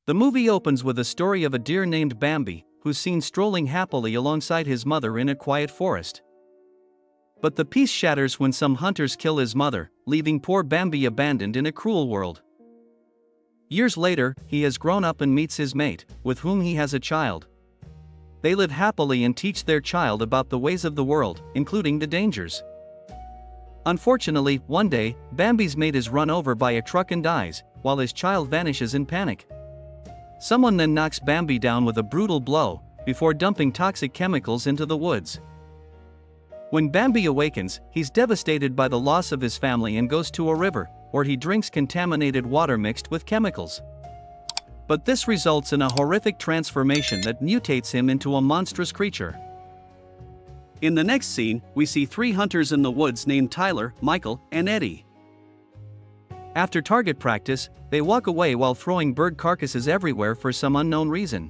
The movie opens with a story of a deer named Bambi, who's seen strolling happily alongside his mother in a quiet forest. But the peace shatters when some hunters kill his mother, leaving poor Bambi abandoned in a cruel world. Years later, he has grown up and meets his mate, with whom he has a child. They live happily and teach their child about the ways of the world, including the dangers. Unfortunately, one day, Bambi's mate is run over by a truck and dies, while his child vanishes in panic. Someone then knocks Bambi down with a brutal blow, before dumping toxic chemicals into the woods. When Bambi awakens, he's devastated by the loss of his family and goes to a river, where he drinks contaminated water mixed with chemicals. But this results in a horrific transformation that mutates him into a monstrous creature. In the next scene, we see three hunters in the woods named Tyler, Michael, and Eddie. After target practice, they walk away while throwing bird carcasses everywhere for some unknown reason.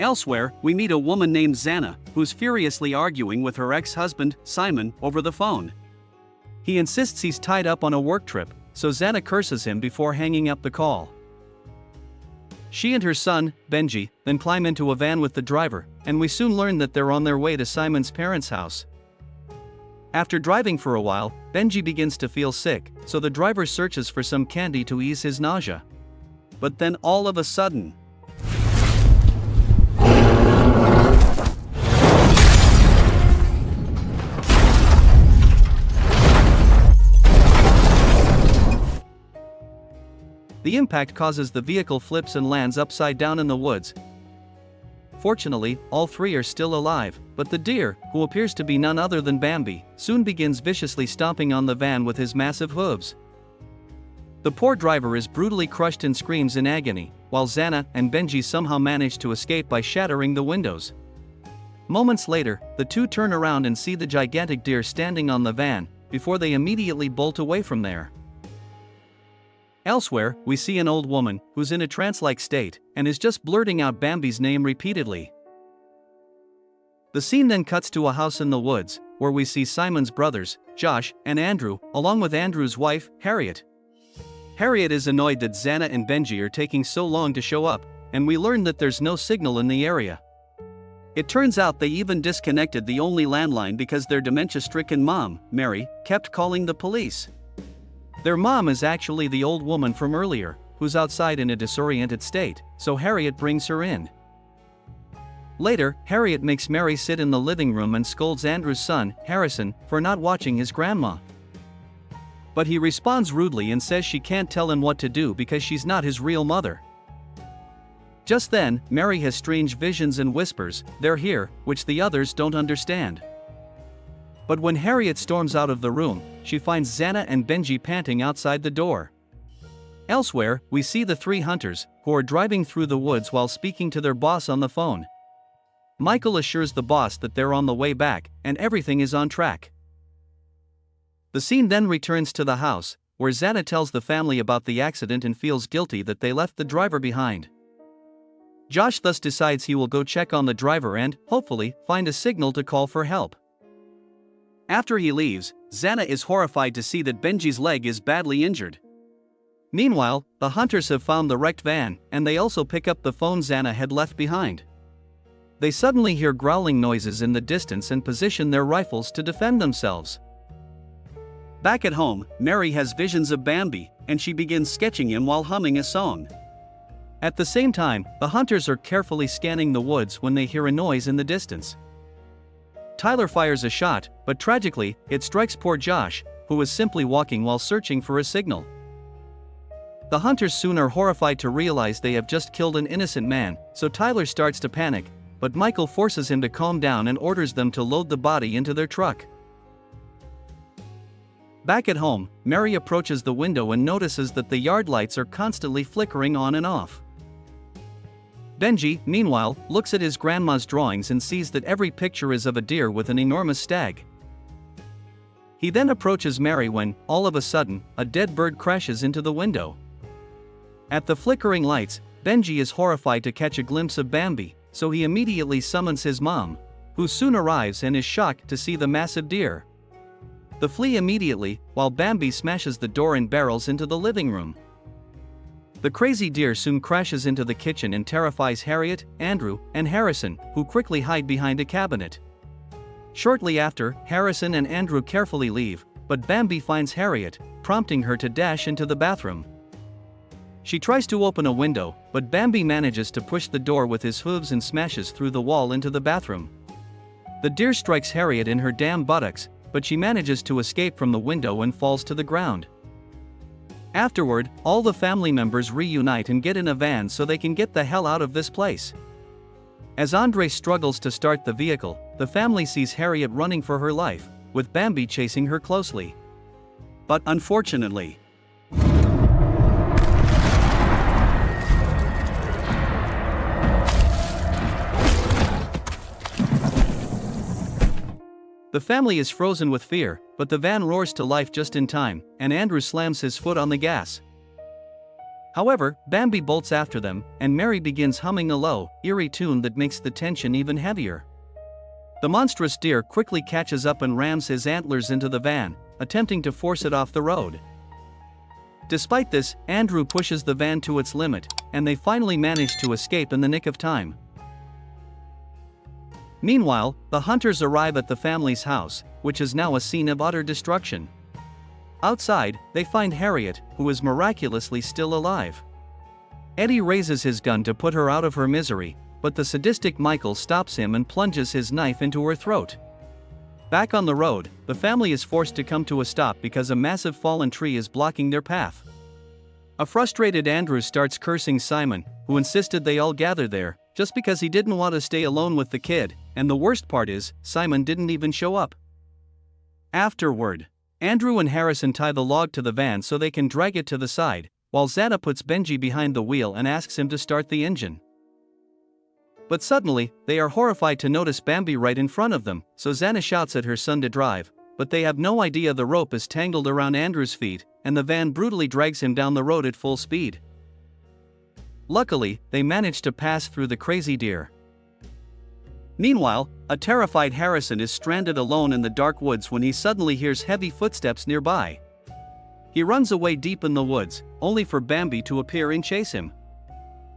Elsewhere, we meet a woman named Xana, who's furiously arguing with her ex-husband, Simon, over the phone. He insists he's tied up on a work trip, so Xana curses him before hanging up the call. She and her son, Benji, then climb into a van with the driver, and we soon learn that they're on their way to Simon's parents' house. After driving for a while, Benji begins to feel sick, so the driver searches for some candy to ease his nausea. But then all of a sudden, the impact causes the vehicle flips and lands upside down in the woods. Fortunately, all three are still alive, but the deer, who appears to be none other than Bambi, soon begins viciously stomping on the van with his massive hooves. The poor driver is brutally crushed and screams in agony, while Xana and Benji somehow manage to escape by shattering the windows. Moments later, the two turn around and see the gigantic deer standing on the van, before they immediately bolt away from there. Elsewhere, we see an old woman, who's in a trance-like state, and is just blurting out Bambi's name repeatedly. The scene then cuts to a house in the woods, where we see Simon's brothers, Josh and Andrew, along with Andrew's wife, Harriet. Harriet is annoyed that Xana and Benji are taking so long to show up, and we learn that there's no signal in the area. It turns out they even disconnected the only landline because their dementia-stricken mom, Mary, kept calling the police. Their mom is actually the old woman from earlier, who's outside in a disoriented state, so Harriet brings her in. Later, Harriet makes Mary sit in the living room and scolds Andrew's son, Harrison, for not watching his grandma. But he responds rudely and says she can't tell him what to do because she's not his real mother. Just then, Mary has strange visions and whispers, "They're here," which the others don't understand. But when Harriet storms out of the room, she finds Xana and Benji panting outside the door. Elsewhere, we see the three hunters, who are driving through the woods while speaking to their boss on the phone. Michael assures the boss that they're on the way back, and everything is on track. The scene then returns to the house, where Xana tells the family about the accident and feels guilty that they left the driver behind. Josh thus decides he will go check on the driver and, hopefully, find a signal to call for help. After he leaves, Xana is horrified to see that Benji's leg is badly injured. Meanwhile, the hunters have found the wrecked van, and they also pick up the phone Xana had left behind. They suddenly hear growling noises in the distance and position their rifles to defend themselves. Back at home, Mary has visions of Bambi, and she begins sketching him while humming a song. At the same time, the hunters are carefully scanning the woods when they hear a noise in the distance. Tyler fires a shot, but tragically, it strikes poor Josh, who was simply walking while searching for a signal. The hunters soon are horrified to realize they have just killed an innocent man, so Tyler starts to panic, but Michael forces him to calm down and orders them to load the body into their truck. Back at home, Mary approaches the window and notices that the yard lights are constantly flickering on and off. Benji, meanwhile, looks at his grandma's drawings and sees that every picture is of a deer with an enormous stag. He then approaches Mary when, all of a sudden, a dead bird crashes into the window. At the flickering lights, Benji is horrified to catch a glimpse of Bambi, so he immediately summons his mom, who soon arrives and is shocked to see the massive deer. They flee immediately, while Bambi smashes the door and barrels into the living room. The crazy deer soon crashes into the kitchen and terrifies Harriet, Andrew, and Harrison, who quickly hide behind a cabinet. Shortly after, Harrison and Andrew carefully leave, but Bambi finds Harriet, prompting her to dash into the bathroom. She tries to open a window, but Bambi manages to push the door with his hooves and smashes through the wall into the bathroom. The deer strikes Harriet in her damn buttocks, but she manages to escape from the window and falls to the ground. Afterward, all the family members reunite and get in a van so they can get the hell out of this place. As Andre struggles to start the vehicle, the family sees Harriet running for her life, with Bambi chasing her closely. But unfortunately, the family is frozen with fear, but the van roars to life just in time, and Andrew slams his foot on the gas. However, Bambi bolts after them, and Mary begins humming a low, eerie tune that makes the tension even heavier. The monstrous deer quickly catches up and rams his antlers into the van, attempting to force it off the road. Despite this, Andrew pushes the van to its limit, and they finally manage to escape in the nick of time. Meanwhile, the hunters arrive at the family's house, which is now a scene of utter destruction. Outside, they find Harriet, who is miraculously still alive. Eddie raises his gun to put her out of her misery, but the sadistic Michael stops him and plunges his knife into her throat. Back on the road, the family is forced to come to a stop because a massive fallen tree is blocking their path. A frustrated Andrew starts cursing Simon, who insisted they all gather there, just because he didn't want to stay alone with the kid, and the worst part is, Simon didn't even show up. Afterward, Andrew and Harrison tie the log to the van so they can drag it to the side, while Xana puts Benji behind the wheel and asks him to start the engine. But suddenly, they are horrified to notice Bambi right in front of them, so Xana shouts at her son to drive, but they have no idea the rope is tangled around Andrew's feet, and the van brutally drags him down the road at full speed. Luckily, they manage to pass through the crazy deer. Meanwhile, a terrified Harrison is stranded alone in the dark woods when he suddenly hears heavy footsteps nearby. He runs away deep in the woods, only for Bambi to appear and chase him.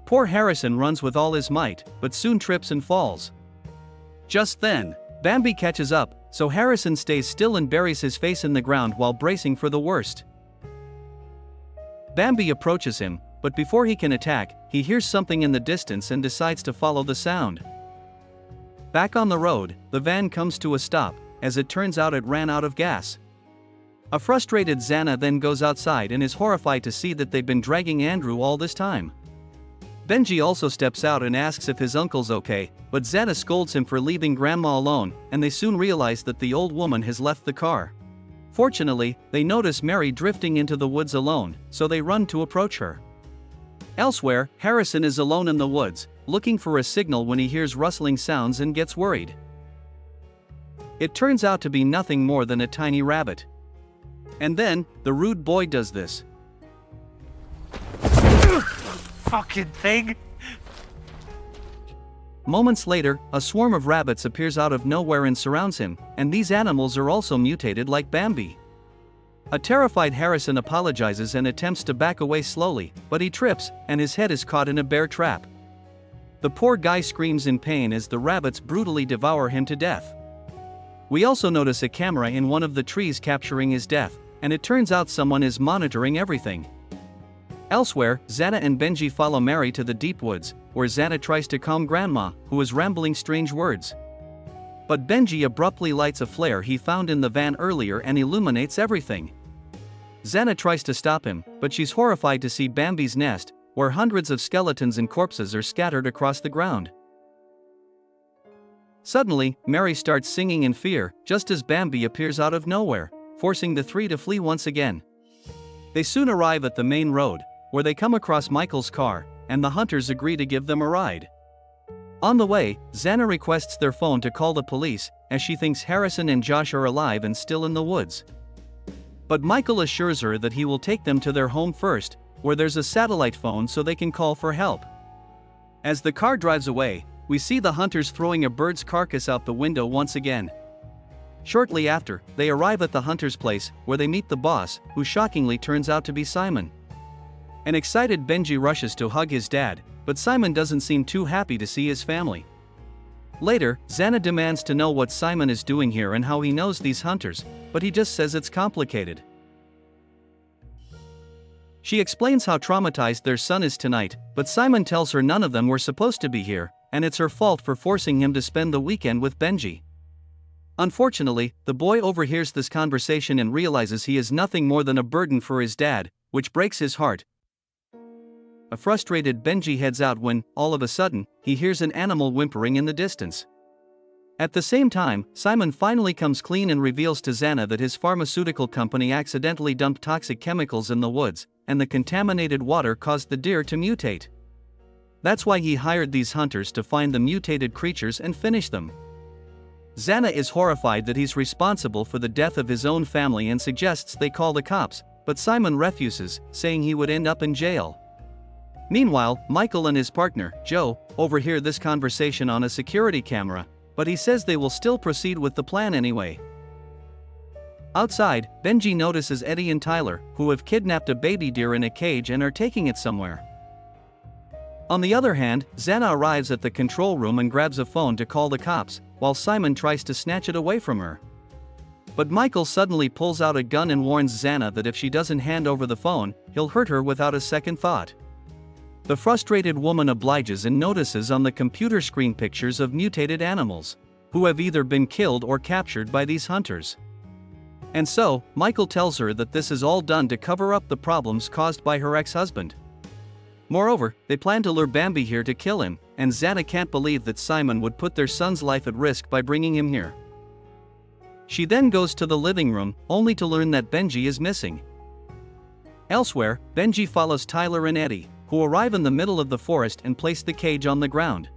Poor Harrison runs with all his might, but soon trips and falls. Just then, Bambi catches up, so Harrison stays still and buries his face in the ground while bracing for the worst. Bambi approaches him, but before he can attack, he hears something in the distance and decides to follow the sound. Back on the road, the van comes to a stop, as it turns out it ran out of gas. A frustrated Xana then goes outside and is horrified to see that they've been dragging Andrew all this time. Benji also steps out and asks if his uncle's okay, but Xana scolds him for leaving Grandma alone, and they soon realize that the old woman has left the car. Fortunately, they notice Mary drifting into the woods alone, so they run to approach her. Elsewhere, Harrison is alone in the woods, looking for a signal when he hears rustling sounds and gets worried. It turns out to be nothing more than a tiny rabbit. And then, the rude boy does this. Fucking thing! Moments later, a swarm of rabbits appears out of nowhere and surrounds him, and these animals are also mutated like Bambi. A terrified Harrison apologizes and attempts to back away slowly, but he trips, and his head is caught in a bear trap. The poor guy screams in pain as the rabbits brutally devour him to death. We also notice a camera in one of the trees capturing his death, and it turns out someone is monitoring everything. Elsewhere, Xana and Benji follow Mary to the deep woods, where Xana tries to calm Grandma, who is rambling strange words. But Benji abruptly lights a flare he found in the van earlier and illuminates everything. Xana tries to stop him, but she's horrified to see Bambi's nest, where hundreds of skeletons and corpses are scattered across the ground. Suddenly, Mary starts singing in fear, just as Bambi appears out of nowhere, forcing the three to flee once again. They soon arrive at the main road, where they come across Michael's car, and the hunters agree to give them a ride. On the way, Xana requests their phone to call the police, as she thinks Harrison and Josh are alive and still in the woods. But Michael assures her that he will take them to their home first, where there's a satellite phone so they can call for help. As the car drives away, we see the hunters throwing a bird's carcass out the window once again. Shortly after, they arrive at the hunter's place, where they meet the boss, who shockingly turns out to be Simon. An excited Benji rushes to hug his dad, but Simon doesn't seem too happy to see his family. Later, Xana demands to know what Simon is doing here and how he knows these hunters, but he just says it's complicated. She explains how traumatized their son is tonight, but Simon tells her none of them were supposed to be here, and it's her fault for forcing him to spend the weekend with Benji. Unfortunately, the boy overhears this conversation and realizes he is nothing more than a burden for his dad, which breaks his heart. A frustrated Benji heads out when, all of a sudden, he hears an animal whimpering in the distance. At the same time, Simon finally comes clean and reveals to Xana that his pharmaceutical company accidentally dumped toxic chemicals in the woods, and the contaminated water caused the deer to mutate. That's why he hired these hunters to find the mutated creatures and finish them. Xana is horrified that he's responsible for the death of his own family and suggests they call the cops, but Simon refuses, saying he would end up in jail. Meanwhile, Michael and his partner, Joe, overhear this conversation on a security camera, but he says they will still proceed with the plan anyway. Outside, Benji notices Eddie and Tyler, who have kidnapped a baby deer in a cage and are taking it somewhere. On the other hand, Xana arrives at the control room and grabs a phone to call the cops, while Simon tries to snatch it away from her. But Michael suddenly pulls out a gun and warns Xana that if she doesn't hand over the phone, he'll hurt her without a second thought. The frustrated woman obliges and notices on the computer screen pictures of mutated animals, who have either been killed or captured by these hunters. And so, Michael tells her that this is all done to cover up the problems caused by her ex-husband. Moreover, they plan to lure Bambi here to kill him, and Xana can't believe that Simon would put their son's life at risk by bringing him here. She then goes to the living room, only to learn that Benji is missing. Elsewhere, Benji follows Tyler and Eddie, who arrive in the middle of the forest and place the cage on the ground.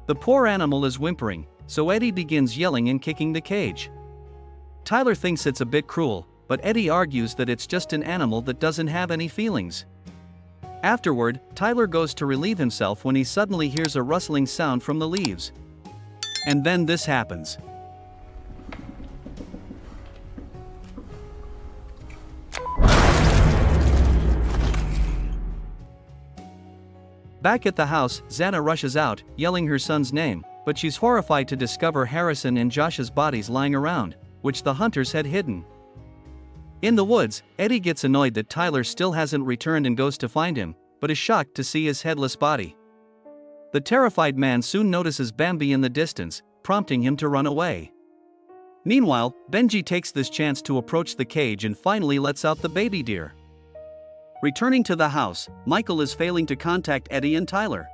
The poor animal is whimpering, so Eddie begins yelling and kicking the cage. Tyler thinks it's a bit cruel, but Eddie argues that it's just an animal that doesn't have any feelings. Afterward, Tyler goes to relieve himself when he suddenly hears a rustling sound from the leaves. And then this happens. Back at the house, Xana rushes out, yelling her son's name, but she's horrified to discover Harrison and Josh's bodies lying around, which the hunters had hidden. In the woods, Eddie gets annoyed that Tyler still hasn't returned and goes to find him, but is shocked to see his headless body. The terrified man soon notices Bambi in the distance, prompting him to run away. Meanwhile, Benji takes this chance to approach the cage and finally lets out the baby deer. Returning to the house, Michael is failing to contact Eddie and Tyler.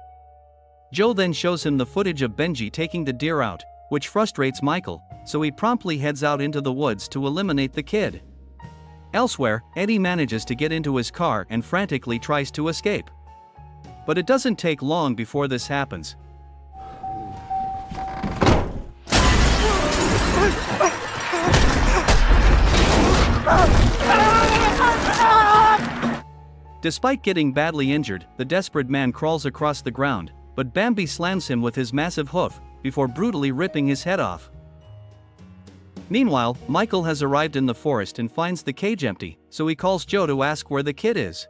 Joe then shows him the footage of Benji taking the deer out, which frustrates Michael, so he promptly heads out into the woods to eliminate the kid. Elsewhere, Eddie manages to get into his car and frantically tries to escape. But it doesn't take long before this happens. Despite getting badly injured, the desperate man crawls across the ground, but Bambi slams him with his massive hoof, before brutally ripping his head off. Meanwhile, Michael has arrived in the forest and finds the cage empty, so he calls Joe to ask where the kid is.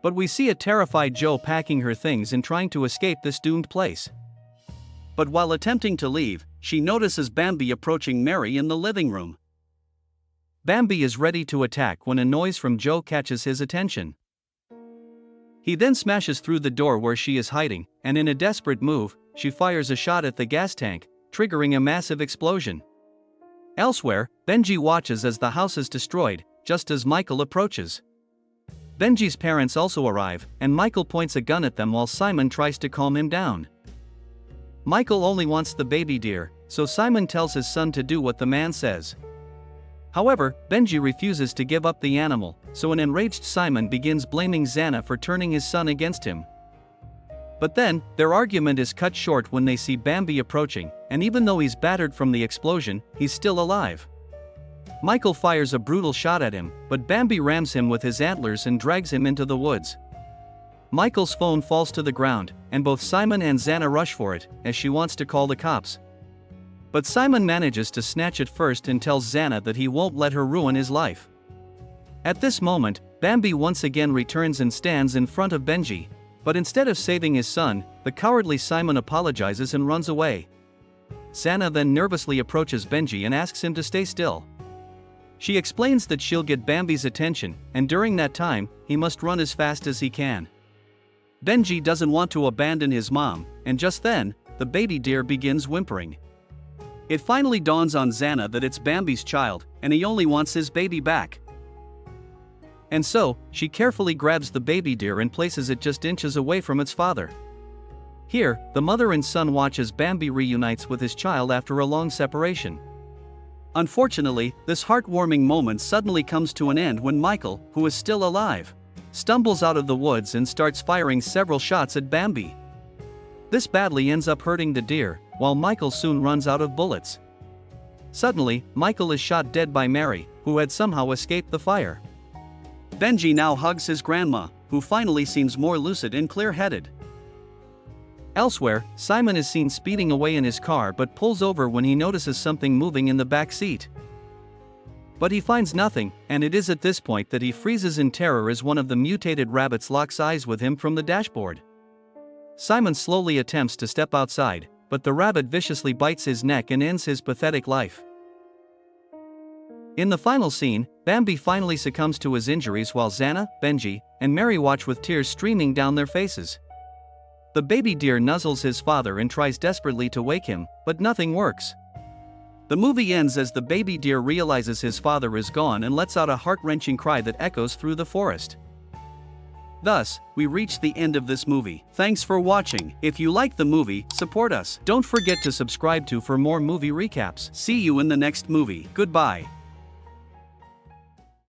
But we see a terrified Joe packing her things and trying to escape this doomed place. But while attempting to leave, she notices Bambi approaching Mary in the living room. Bambi is ready to attack when a noise from Joe catches his attention. He then smashes through the door where she is hiding, and in a desperate move, she fires a shot at the gas tank, triggering a massive explosion. Elsewhere, Benji watches as the house is destroyed, just as Michael approaches. Benji's parents also arrive, and Michael points a gun at them while Simon tries to calm him down. Michael only wants the baby deer, so Simon tells his son to do what the man says. However, Benji refuses to give up the animal, so an enraged Simon begins blaming Xana for turning his son against him. But then, their argument is cut short when they see Bambi approaching, and even though he's battered from the explosion, he's still alive. Michael fires a brutal shot at him, but Bambi rams him with his antlers and drags him into the woods. Michael's phone falls to the ground, and both Simon and Xana rush for it, as she wants to call the cops. But Simon manages to snatch it first and tells Xana that he won't let her ruin his life. At this moment, Bambi once again returns and stands in front of Benji. But instead of saving his son, the cowardly Simon apologizes and runs away. Xana then nervously approaches Benji and asks him to stay still. She explains that she'll get Bambi's attention, and during that time, he must run as fast as he can. Benji doesn't want to abandon his mom, and just then, the baby deer begins whimpering. It finally dawns on Xana that it's Bambi's child, and he only wants his baby back. And so, she carefully grabs the baby deer and places it just inches away from its father. Here, the mother and son watch as Bambi reunites with his child after a long separation. Unfortunately, this heartwarming moment suddenly comes to an end when Michael, who is still alive, stumbles out of the woods and starts firing several shots at Bambi. This badly ends up hurting the deer, while Michael soon runs out of bullets. Suddenly, Michael is shot dead by Mary, who had somehow escaped the fire. Benji now hugs his grandma, who finally seems more lucid and clear-headed. Elsewhere, Simon is seen speeding away in his car but pulls over when he notices something moving in the back seat. But he finds nothing, and it is at this point that he freezes in terror as one of the mutated rabbits locks eyes with him from the dashboard. Simon slowly attempts to step outside, but the rabbit viciously bites his neck and ends his pathetic life. In the final scene, Bambi finally succumbs to his injuries while Xana, Benji, and Mary watch with tears streaming down their faces. The baby deer nuzzles his father and tries desperately to wake him, but nothing works. The movie ends as the baby deer realizes his father is gone and lets out a heart-wrenching cry that echoes through the forest. Thus, we reach the end of this movie. Thanks for watching. If you like the movie, support us. Don't forget to subscribe for more movie recaps. See you in the next movie. Goodbye.